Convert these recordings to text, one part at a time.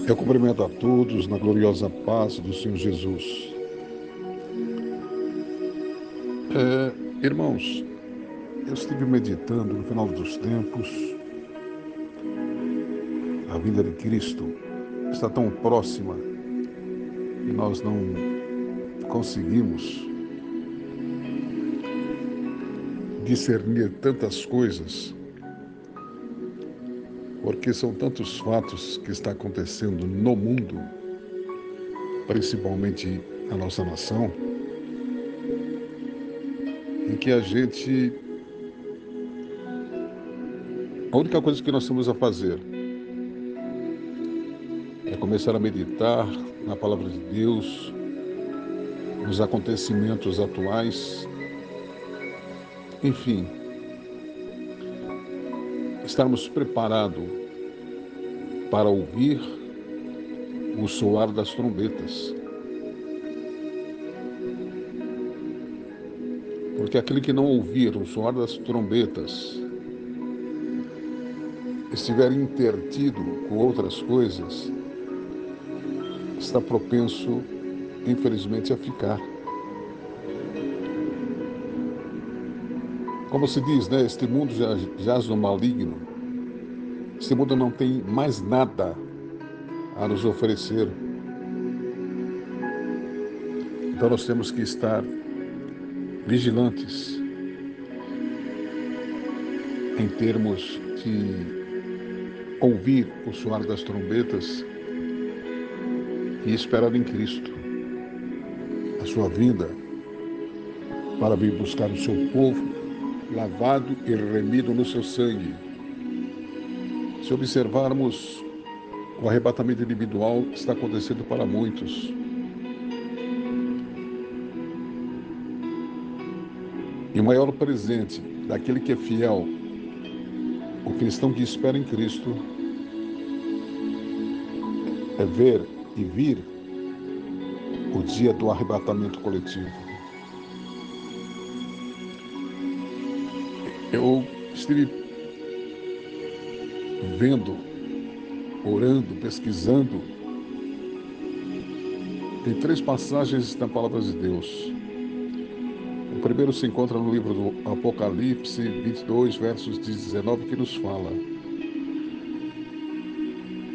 Eu cumprimento a todos na gloriosa paz do Senhor Jesus. Irmãos, eu estive meditando no final dos tempos, a vinda de Cristo está tão próxima e nós não conseguimos discernir tantas coisas, porque são tantos fatos que estão acontecendo no mundo, principalmente na nossa nação, em que a única coisa que nós temos a fazer é começar a meditar na palavra de Deus, nos acontecimentos atuais, enfim, estarmos preparados para ouvir o soar das trombetas. Porque aquele que não ouvir o soar das trombetas, estiver intertido com outras coisas, está propenso, infelizmente, a ficar. Como se diz, né? Este mundo jaz no maligno. Este mundo não tem mais nada a nos oferecer. Então nós temos que estar vigilantes em termos de ouvir o soar das trombetas e esperar em Cristo a sua vinda para vir buscar o seu povo lavado e remido no seu sangue. Se observarmos, o arrebatamento individual está acontecendo para muitos. E o maior presente daquele que é fiel, o cristão que espera em Cristo, é ver e vir o dia do arrebatamento coletivo. Eu estive vendo, orando, pesquisando. Tem 3 passagens da palavra de Deus. O primeiro se encontra no livro do Apocalipse 22, versos 19, que nos fala: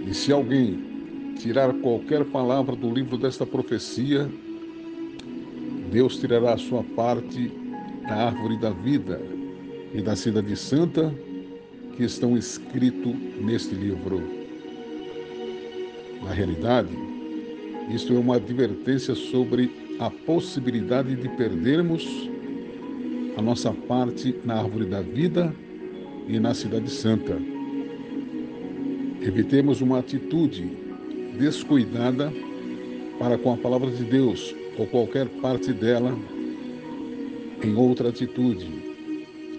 e se alguém tirar qualquer palavra do livro desta profecia, Deus tirará a sua parte da árvore da vida e da cidade santa que estão escritos neste livro. Na realidade, isto é uma advertência sobre a possibilidade de perdermos a nossa parte na árvore da vida e na cidade santa. Evitemos uma atitude descuidada para com a palavra de Deus ou qualquer parte dela em outra atitude,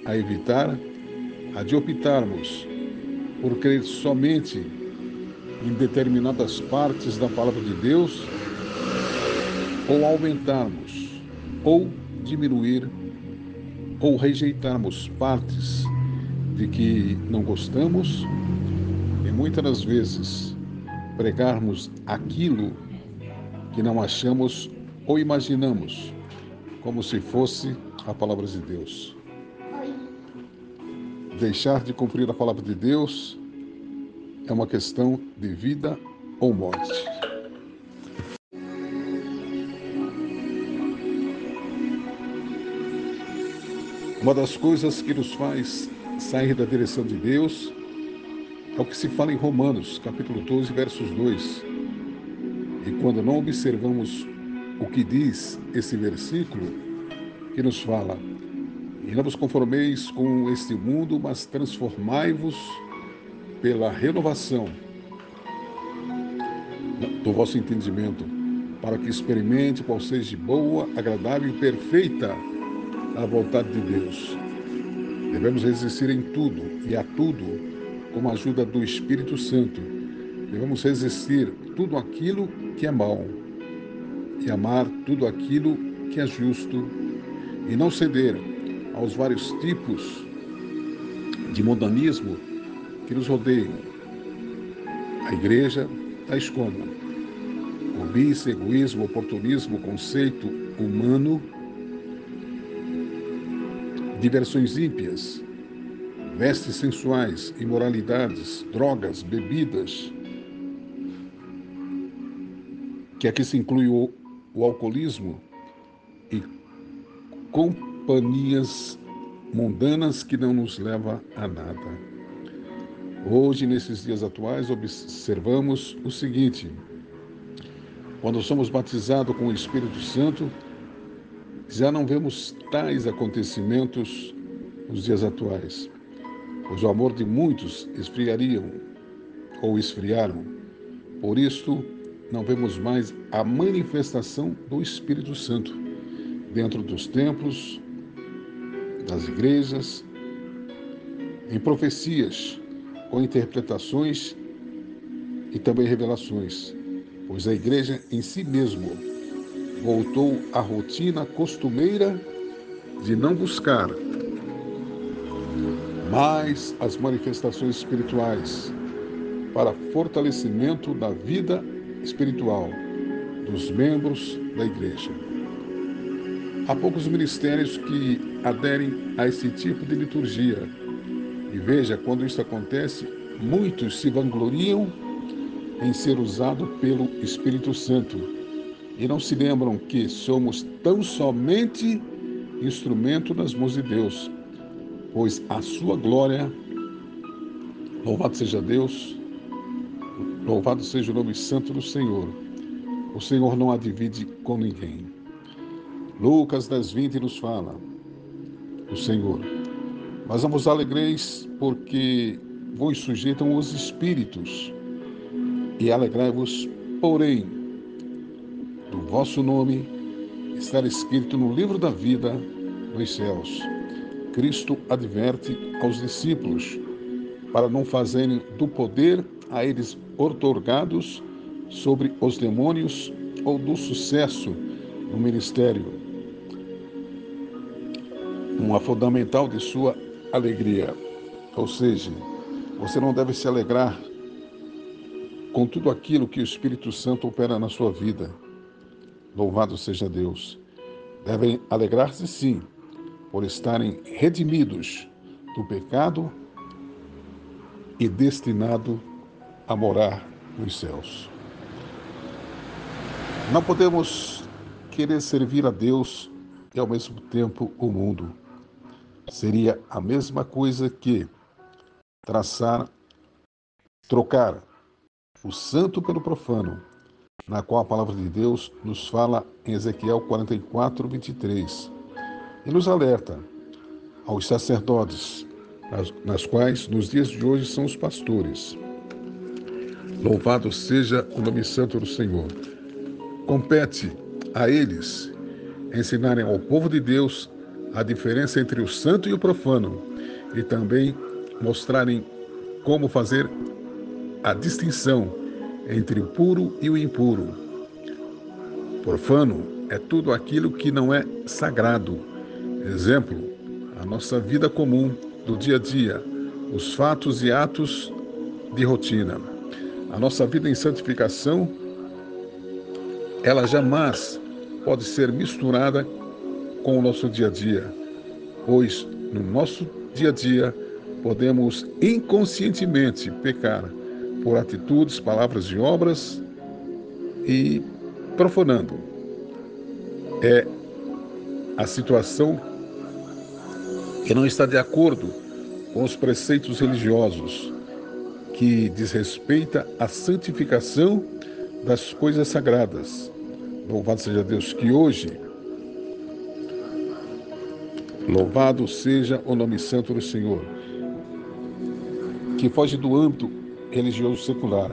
a evitar a de optarmos por crer somente em determinadas partes da palavra de Deus, ou aumentarmos, ou diminuir, ou rejeitarmos partes de que não gostamos, e muitas das vezes pregarmos aquilo que não achamos ou imaginamos como se fosse a palavra de Deus. Deixar de cumprir a palavra de Deus é uma questão de vida ou morte. Uma das coisas que nos faz sair da direção de Deus é o que se fala em Romanos, capítulo 12, versos 2. E quando não observamos o que diz esse versículo, que nos fala: e não vos conformeis com este mundo, mas transformai-vos pela renovação do vosso entendimento, para que experimente qual seja boa, agradável e perfeita a vontade de Deus. Devemos resistir em tudo e a tudo com a ajuda do Espírito Santo. Devemos resistir tudo aquilo que é mal e amar tudo aquilo que é justo e não ceder aos vários tipos de mundanismo que nos rodeiam. A igreja tais como cobiça, egoísmo, oportunismo, conceito humano, diversões ímpias, vestes sensuais, imoralidades, drogas, bebidas, que aqui se inclui o alcoolismo e companhias mundanas que não nos levam a nada. Hoje, nesses dias atuais, observamos o seguinte: quando somos batizados com o Espírito Santo, já não vemos tais acontecimentos nos dias atuais, pois o amor de muitos esfriariam ou esfriaram. Por isto, não vemos mais a manifestação do Espírito Santo dentro dos templos, das igrejas, em profecias, com interpretações e também revelações, pois a igreja em si mesmo voltou à rotina costumeira de não buscar mais as manifestações espirituais para fortalecimento da vida espiritual dos membros da igreja. Há poucos ministérios que aderem a esse tipo de liturgia. E veja, quando isso acontece, muitos se vangloriam em ser usado pelo Espírito Santo e não se lembram que somos tão somente instrumento nas mãos de Deus, pois a sua glória, louvado seja Deus, louvado seja o nome santo do Senhor. O Senhor não a divide com ninguém. Lucas 10:20 nos fala, o Senhor: mas não vos alegreis, porque vos sujeitam os espíritos, e alegrai-vos, porém, do vosso nome estar escrito no livro da vida nos céus. Cristo adverte aos discípulos para não fazerem do poder a eles outorgados sobre os demônios ou do sucesso no ministério uma fundamental de sua alegria. Ou seja, você não deve se alegrar com tudo aquilo que o Espírito Santo opera na sua vida. Louvado seja Deus. Devem alegrar-se sim, por estarem redimidos do pecado e destinado a morar nos céus. Não podemos querer servir a Deus e ao mesmo tempo o mundo. Seria a mesma coisa que trocar o santo pelo profano, na qual a palavra de Deus nos fala em Ezequiel 44:23, e nos alerta aos sacerdotes, nas quais nos dias de hoje são os pastores. Louvado seja o nome santo do Senhor. Compete a eles ensinarem ao povo de Deus a diferença entre o santo e o profano e também mostrarem como fazer a distinção entre o puro e o impuro. Profano é tudo aquilo que não é sagrado. Exemplo, a nossa vida comum do dia a dia, os fatos e atos de rotina. A nossa vida em santificação, ela jamais pode ser misturada com o nosso dia a dia, pois no nosso dia a dia podemos inconscientemente pecar por atitudes, palavras e obras e profanando. É a situação que não está de acordo com os preceitos religiosos, que diz respeito à santificação das coisas sagradas. Louvado seja Deus que hoje, louvado seja o nome santo do Senhor, que foge do âmbito religioso secular.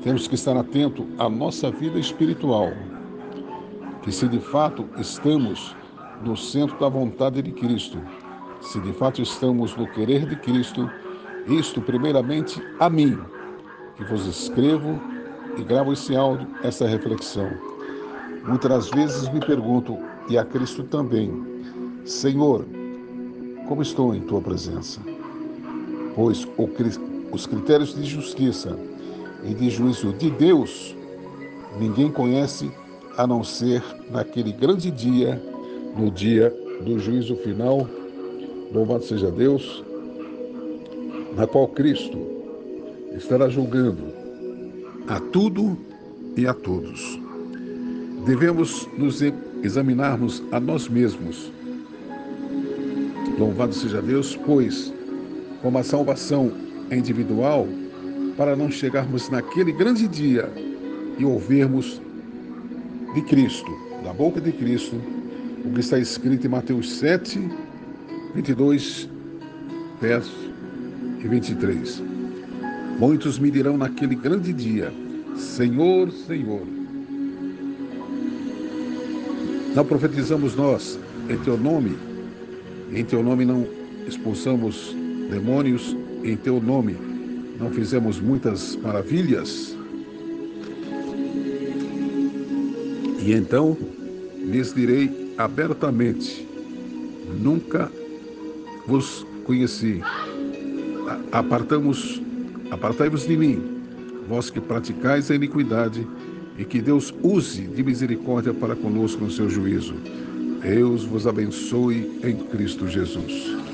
Temos que estar atento à nossa vida espiritual, que se de fato estamos no centro da vontade de Cristo, se de fato estamos no querer de Cristo, isto primeiramente a mim, que vos escrevo e gravo esse áudio, essa reflexão. Muitas vezes me pergunto, e a Cristo também: Senhor, como estou em tua presença? Pois os critérios de justiça e de juízo de Deus, ninguém conhece a não ser naquele grande dia, no dia do juízo final, louvado seja Deus, na qual Cristo estará julgando a tudo e a todos. Devemos nos examinarmos a nós mesmos. Louvado seja Deus, pois, como a salvação é individual, para não chegarmos naquele grande dia e ouvirmos de Cristo, da boca de Cristo, o que está escrito em Mateus 7, 22, verso e 23. Muitos me dirão naquele grande dia: Senhor, Senhor, não profetizamos nós em teu nome não expulsamos demônios, em teu nome não fizemos muitas maravilhas? E então lhes direi abertamente: nunca vos conheci. Apartai-vos de mim, vós que praticais a iniquidade, e que Deus use de misericórdia para conosco no seu juízo. Deus vos abençoe em Cristo Jesus.